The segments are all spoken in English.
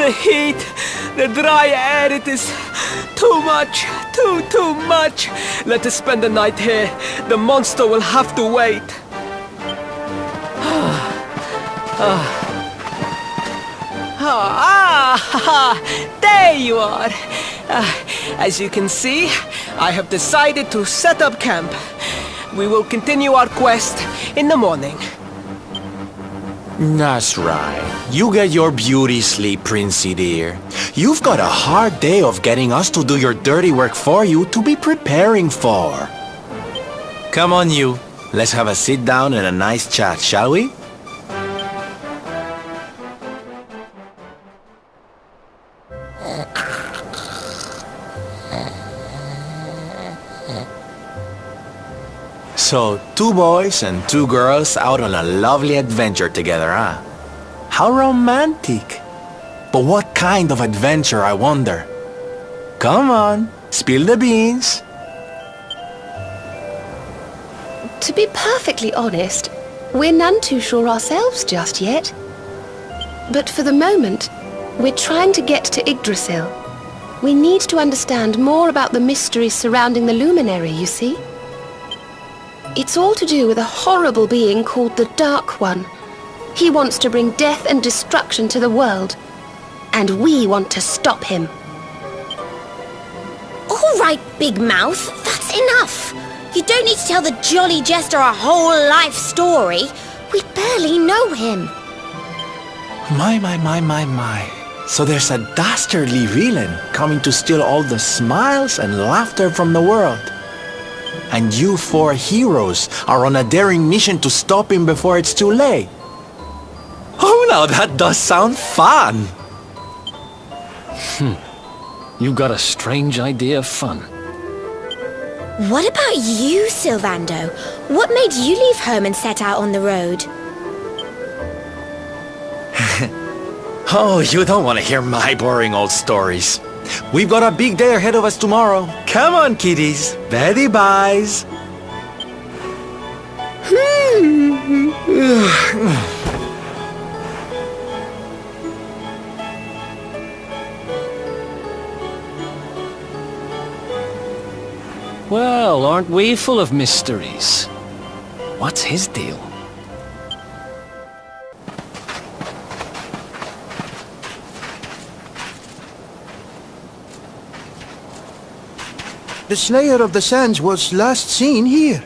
The heat, the dry air, it is too much, too much. Let us spend the night here. The monster will have to wait. There you are. As you can see, I have decided to set up camp. We will continue our quest in the morning. That's right. You get your beauty sleep, Princey dear. You've got a hard day of getting us to do your dirty work for you to be preparing for. Come on, you. Let's have a sit down and a nice chat, shall we? So, 2 boys and 2 girls out on a lovely adventure together, huh? How romantic! But what kind of adventure, I wonder? Come on, spill the beans. To be perfectly honest, we're none too sure ourselves just yet. But for the moment, we're trying to get to Yggdrasil. We need to understand more about the mysteries surrounding the luminary, you see? It's all to do with a horrible being called the Dark One. He wants to bring death and destruction to the world. And we want to stop him. All right, Big Mouth, that's enough. You don't need to tell the Jolly Jester a whole life story. We barely know him. My. So there's a dastardly villain coming to steal all the smiles and laughter from the world. And you 4 heroes are on a daring mission to stop him before it's too late. Oh, now that does sound fun. You've got a strange idea of fun. What about you, Sylvando? What made you leave home and set out on the road? Oh, you don't want to hear my boring old stories. We've got a big day ahead of us tomorrow. Come on, kiddies. Betty buys. Well, aren't we full of mysteries? What's his deal? The Slayer of the Sands was last seen here.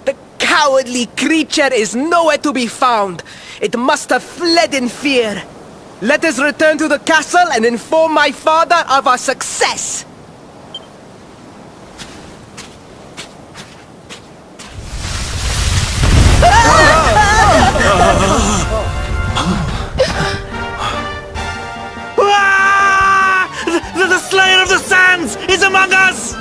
The cowardly creature is nowhere to be found. It must have fled in fear. Let us return to the castle and inform my father of our success. The Slayer of the Sands is among us!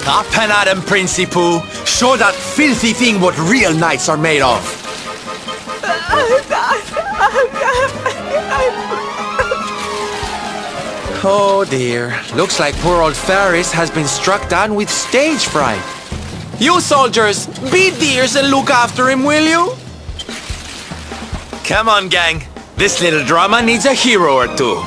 Up and at him, Princey Pooh. Show that filthy thing what real knights are made of. Oh dear. Looks like poor old Ferris has been struck down with stage fright. You soldiers, be dears and look after him, will you? Come on, gang. This little drama needs a hero or two.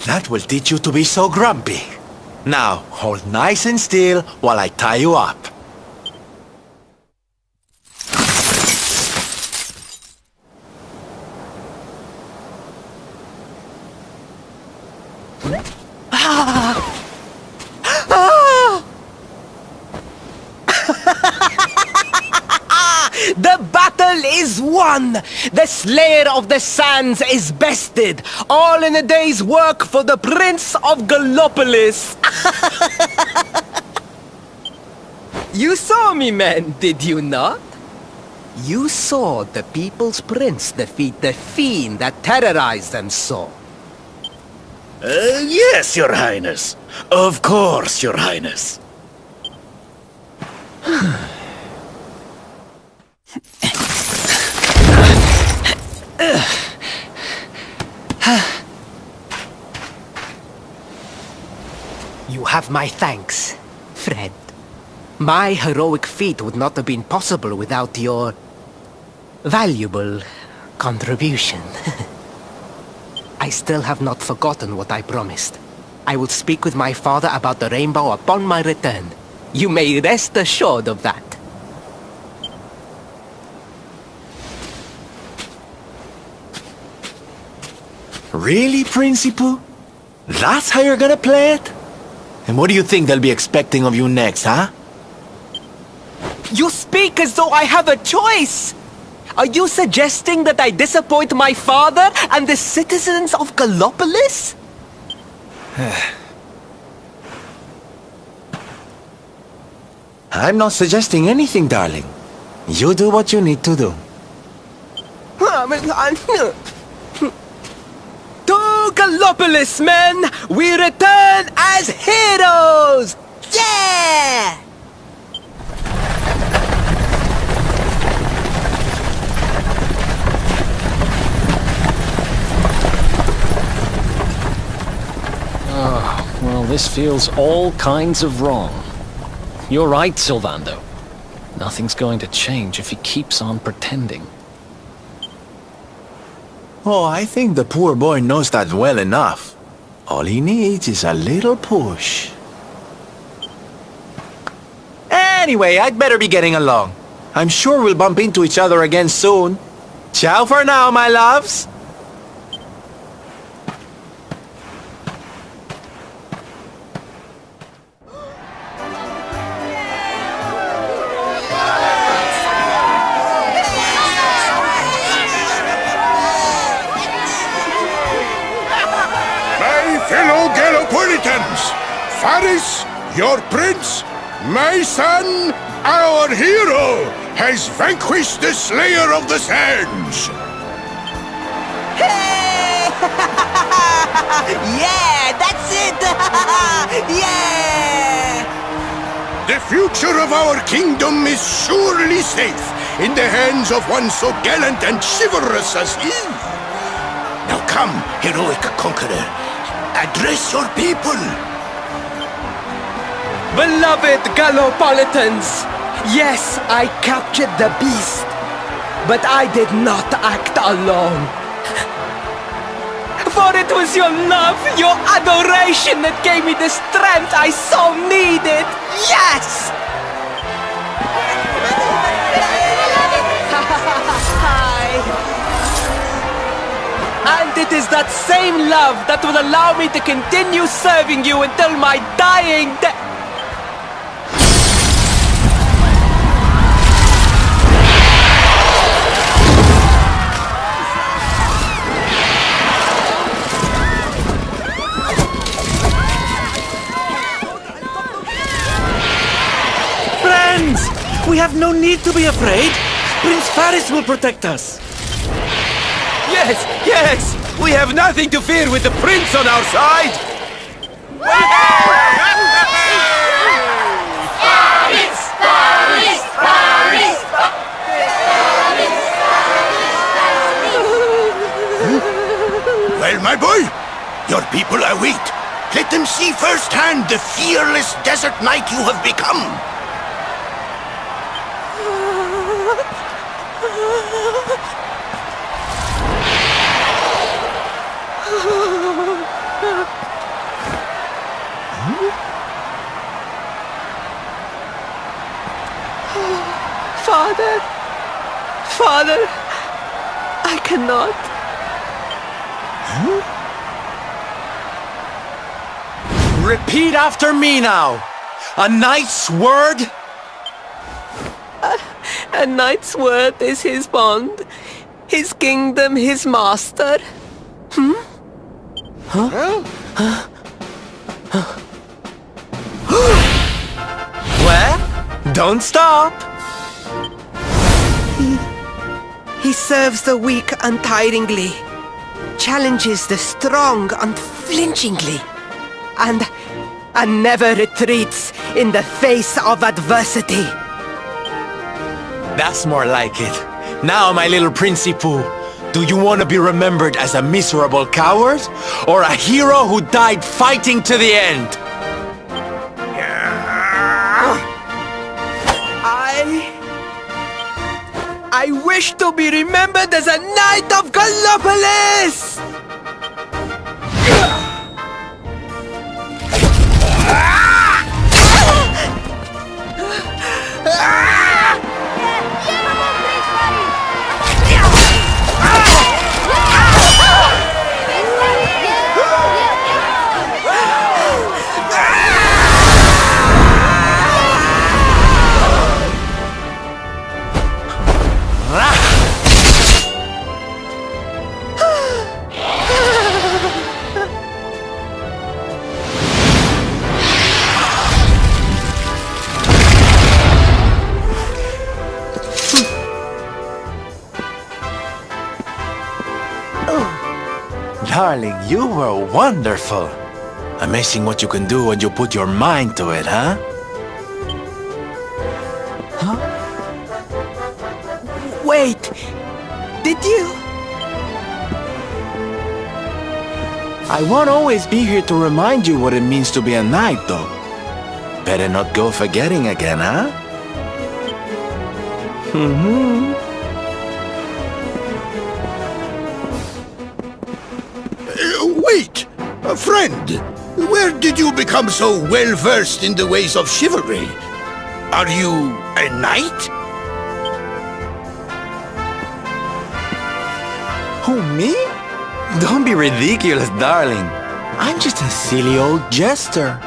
That will teach you to be so grumpy. Now, hold nice and still while I tie you up. The battle is won! The Slayer of the Sands is bested! All in a day's work for the Prince of Gallopolis! You saw me, men, did you not? You saw the People's Prince defeat the fiend that terrorized them so. Yes, Your Highness. Of course, Your Highness. You have my thanks, friend. My heroic feat would not have been possible without your valuable contribution. I still have not forgotten what I promised. I will speak with my father about the rainbow upon my return. You may rest assured of that. Really, Principal? That's how you're gonna play it? And what do you think they'll be expecting of you next, huh? You speak as though I have a choice! Are you suggesting that I disappoint my father and the citizens of Gallopolis? I'm not suggesting anything, darling. You do what you need to do. To Gallopolis, men! We return as heroes! Yeah! Well, this feels all kinds of wrong. You're right, Sylvando. Nothing's going to change if he keeps on pretending. Oh, I think the poor boy knows that well enough. All he needs is a little push. Anyway, I'd better be getting along. I'm sure we'll bump into each other again soon. Ciao for now, my loves. Fellow Gallopolitans, Faris, your prince, my son, our hero, has vanquished the Slayer of the Sands. Hey! Yeah, that's it! Yeah! The future of our kingdom is surely safe in the hands of one so gallant and chivalrous as he. Now come, heroic conqueror. Address your people! Beloved Gallopolitans! Yes, I captured the beast, but I did not act alone. For it was your love, your adoration that gave me the strength I so needed! Yes! Hi! And it is that same love that will allow me to continue serving you until my dying day. Friends! We have no need to be afraid. Prince Faris will protect us. Yes, yes! We have nothing to fear with the prince on our side! Well, my boy, your people await. Let them see firsthand the fearless desert knight you have become. Father, Father, I cannot. Repeat after me now. A knight's word? A knight's word is his bond, his kingdom, his master. Well, don't stop. He serves the weak untiringly, challenges the strong unflinchingly, and never retreats in the face of adversity. That's more like it. Now, my little Princey Pooh, do you want to be remembered as a miserable coward or a hero who died fighting to the end? I wish to be remembered as a knight of Gallopolis! Darling, you were wonderful. Amazing what you can do when you put your mind to it, huh? Wait, did you? I won't always be here to remind you what it means to be a knight, though. Better not go forgetting again, huh? Wait! Friend, where did you become so well-versed in the ways of chivalry? Are you a knight? Who, me? Don't be ridiculous, darling. I'm just a silly old jester.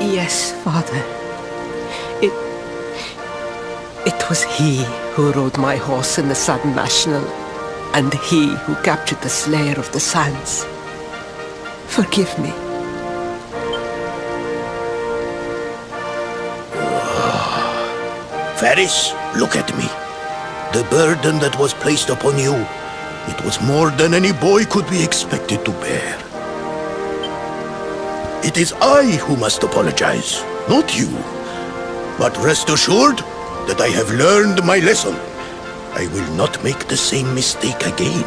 Yes, Father. It was he who rode my horse in the Sun National, and he who captured the Slayer of the Sands. Forgive me. Varys, look at me. The burden that was placed upon you, it was more than any boy could be expected to bear. It is I who must apologize, not you. But rest assured that I have learned my lesson. I will not make the same mistake again.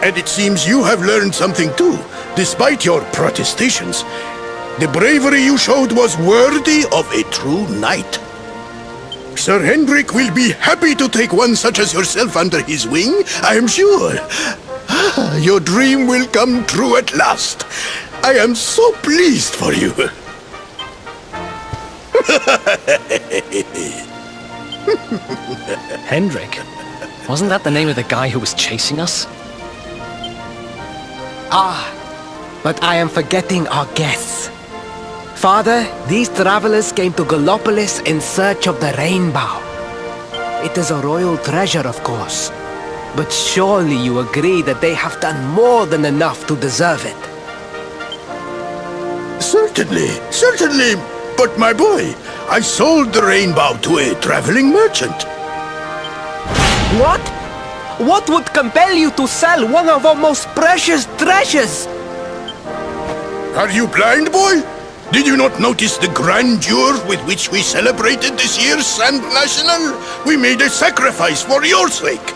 And it seems you have learned something too, despite your protestations. The bravery you showed was worthy of a true knight. Sir Hendrik will be happy to take one such as yourself under his wing, I am sure. Your dream will come true at last. I am so pleased for you. Hendrik? Wasn't that the name of the guy who was chasing us? But I am forgetting our guests. Father, these travelers came to Gallopolis in search of the rainbow. It is a royal treasure, of course. But surely you agree that they have done more than enough to deserve it. Certainly. But my boy, I sold the rainbow to a traveling merchant. What? What would compel you to sell one of our most precious treasures? Are you blind, boy? Did you not notice the grandeur with which we celebrated this year's Sand National? We made a sacrifice for your sake.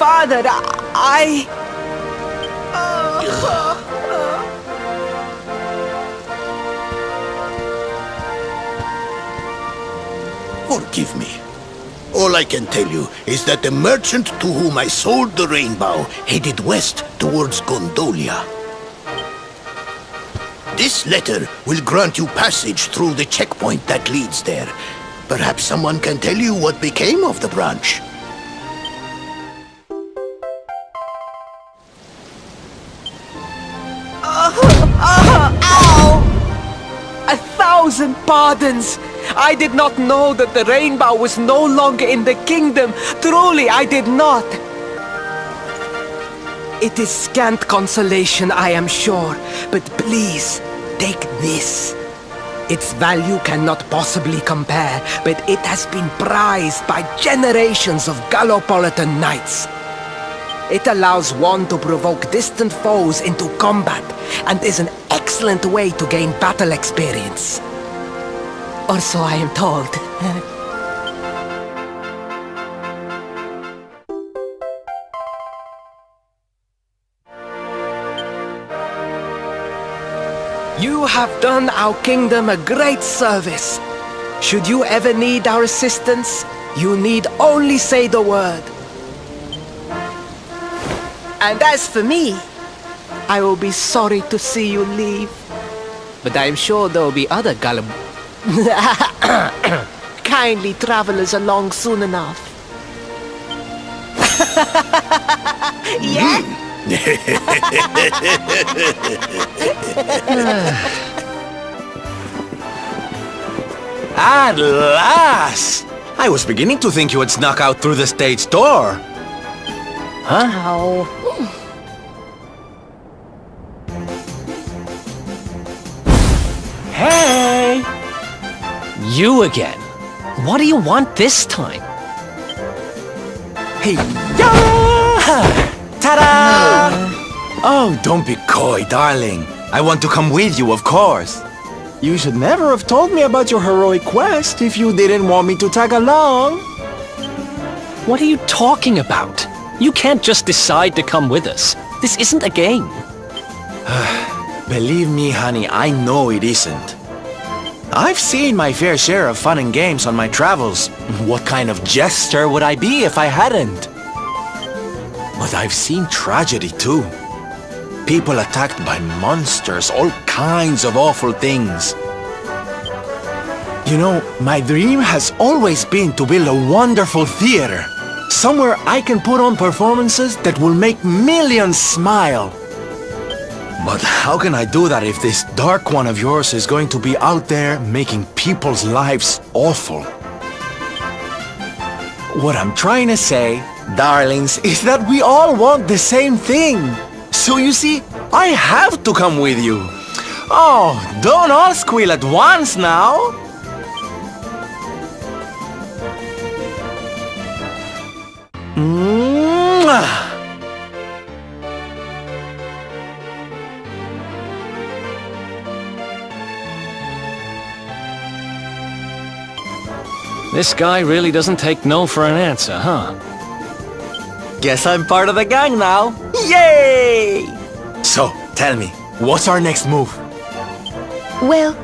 Father, I... Forgive me. All I can tell you is that the merchant to whom I sold the rainbow headed west towards Gondolia. This letter will grant you passage through the checkpoint that leads there. Perhaps someone can tell you what became of the branch. Ow! 1,000 pardons! I did not know that the rainbow was no longer in the kingdom. Truly, I did not. It is scant consolation, I am sure, but please, take this. Its value cannot possibly compare, but it has been prized by generations of Gallopolitan knights. It allows one to provoke distant foes into combat, and is an excellent way to gain battle experience. Or so I am told. You have done our kingdom a great service. Should you ever need our assistance, you need only say the word. And as for me, I will be sorry to see you leave. But I'm sure there will be other kindly travelers along soon enough. Yeah? At last! I was beginning to think you had snuck out through the stage door. Huh? Oh. Hey! You again? What do you want this time? Hey, yeah! Ta-da! Oh, don't be coy, darling. I want to come with you, of course. You should never have told me about your heroic quest if you didn't want me to tag along. What are you talking about? You can't just decide to come with us. This isn't a game. Believe me, honey, I know it isn't. I've seen my fair share of fun and games on my travels. What kind of jester would I be if I hadn't? But I've seen tragedy too. People attacked by monsters, all kinds of awful things. You know, my dream has always been to build a wonderful theater. Somewhere I can put on performances that will make millions smile. But how can I do that if this dark one of yours is going to be out there making people's lives awful? What I'm trying to say, darlings, is that we all want the same thing. So you see, I have to come with you. Oh, don't all squeal at once now. Mwah! This guy really doesn't take no for an answer, huh? Guess I'm part of the gang now. Yay! So, tell me, what's our next move? Well,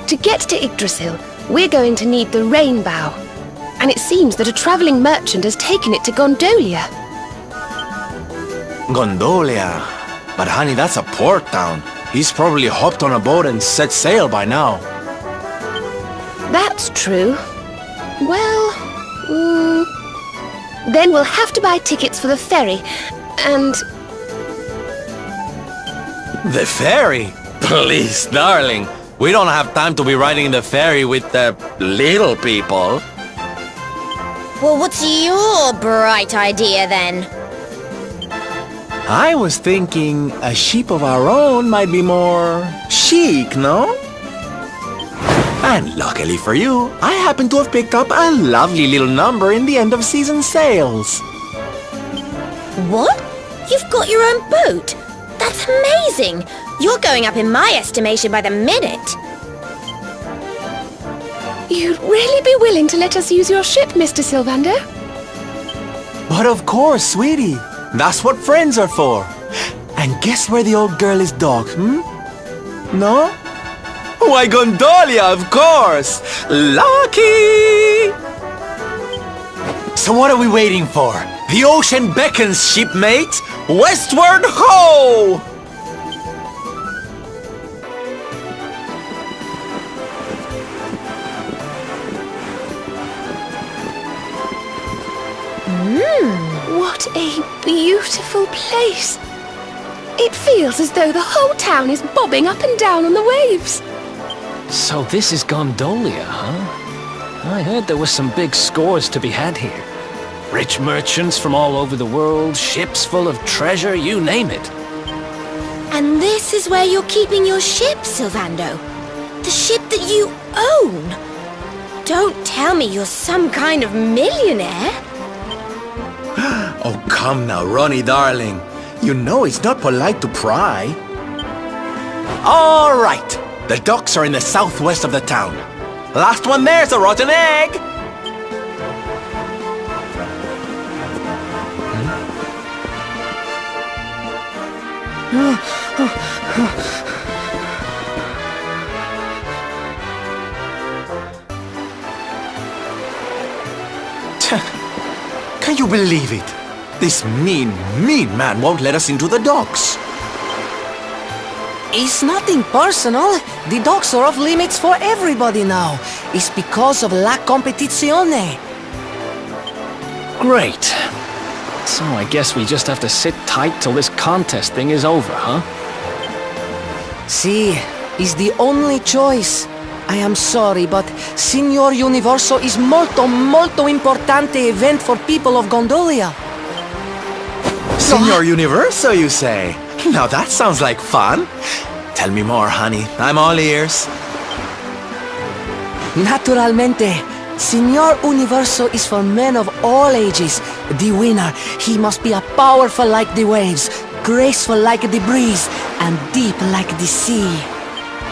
to get to Yggdrasil, we're going to need the Rainbow. And it seems that a travelling merchant has taken it to Gondolia. Gondolia. But honey, that's a port town. He's probably hopped on a boat and set sail by now. That's true. Well, then we'll have to buy tickets for the ferry, and... The ferry? Please, darling. We don't have time to be riding the ferry with the little people. Well, what's your bright idea then? I was thinking a ship of our own might be more chic, no? And luckily for you, I happen to have picked up a lovely little number in the end of season sales. What? You've got your own boat? That's amazing! You're going up in my estimation by the minute. You'd really be willing to let us use your ship, Mr. Sylvander? But of course, sweetie. That's what friends are for. And guess where the old girl is docked, No? Why, Gondolia, of course! Lucky! So what are we waiting for? The ocean beckons, shipmate! Westward ho! What a beautiful place! It feels as though the whole town is bobbing up and down on the waves. So this is Gondolia, huh? I heard there were some big scores to be had here. Rich merchants from all over the world, ships full of treasure, you name it. And this is where you're keeping your ship, Sylvando? The ship that you own? Don't tell me you're some kind of millionaire. Oh, come now, Ronnie, darling. You know it's not polite to pry. All right. The docks are in the southwest of the town. Last one there's a rotten egg. Can you believe it? This mean man won't let us into the docks. It's nothing personal. The docks are off limits for everybody now. It's because of la competizione. Great. So I guess we just have to sit tight till this contest thing is over, huh? Si, it's the only choice. I am sorry, but Signor Universo is molto importante event for people of Gondolia. Signor Universo, you say? Now that sounds like fun. Tell me more, honey. I'm all ears. Naturalmente. Signor Universo is for men of all ages. The winner, he must be powerful like the waves, graceful like the breeze, and deep like the sea.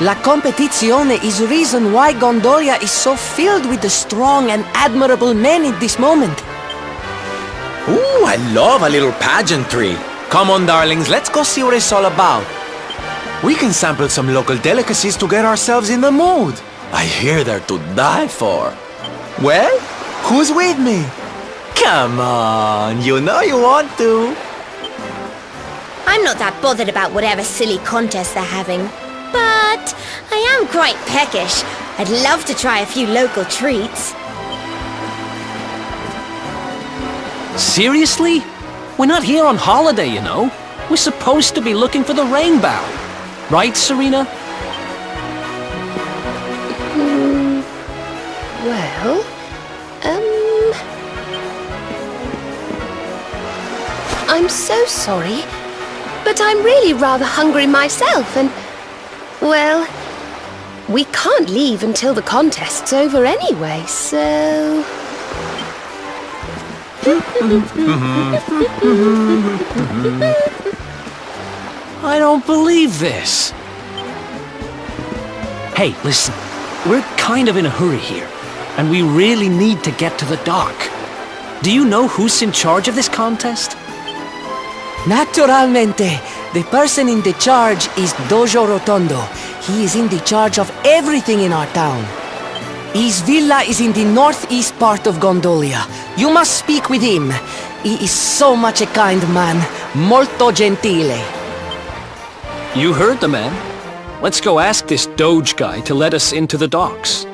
La competizione is the reason why Gondolia is so filled with the strong and admirable men in this moment. Ooh, I love a little pageantry. Come on, darlings, let's go see what it's all about. We can sample some local delicacies to get ourselves in the mood. I hear they're to die for. Well, who's with me? Come on, you know you want to. I'm not that bothered about whatever silly contest they're having. But I am quite peckish. I'd love to try a few local treats. Seriously? We're not here on holiday, you know. We're supposed to be looking for the rainbow. Right, Serena? Well, I'm so sorry, but I'm really rather hungry myself and, well, we can't leave until the contest's over anyway, so... I don't believe this. Hey, listen. We're kind of in a hurry here, and we really need to get to the dock. Do you know who's in charge of this contest? Naturalmente. The person in the charge is Dojo Rotondo. He is in the charge of everything in our town. His villa is in the northeast part of Gondolia. You must speak with him. He is so much a kind man. Molto gentile. You heard the man. Let's go ask this Doge guy to let us into the docks.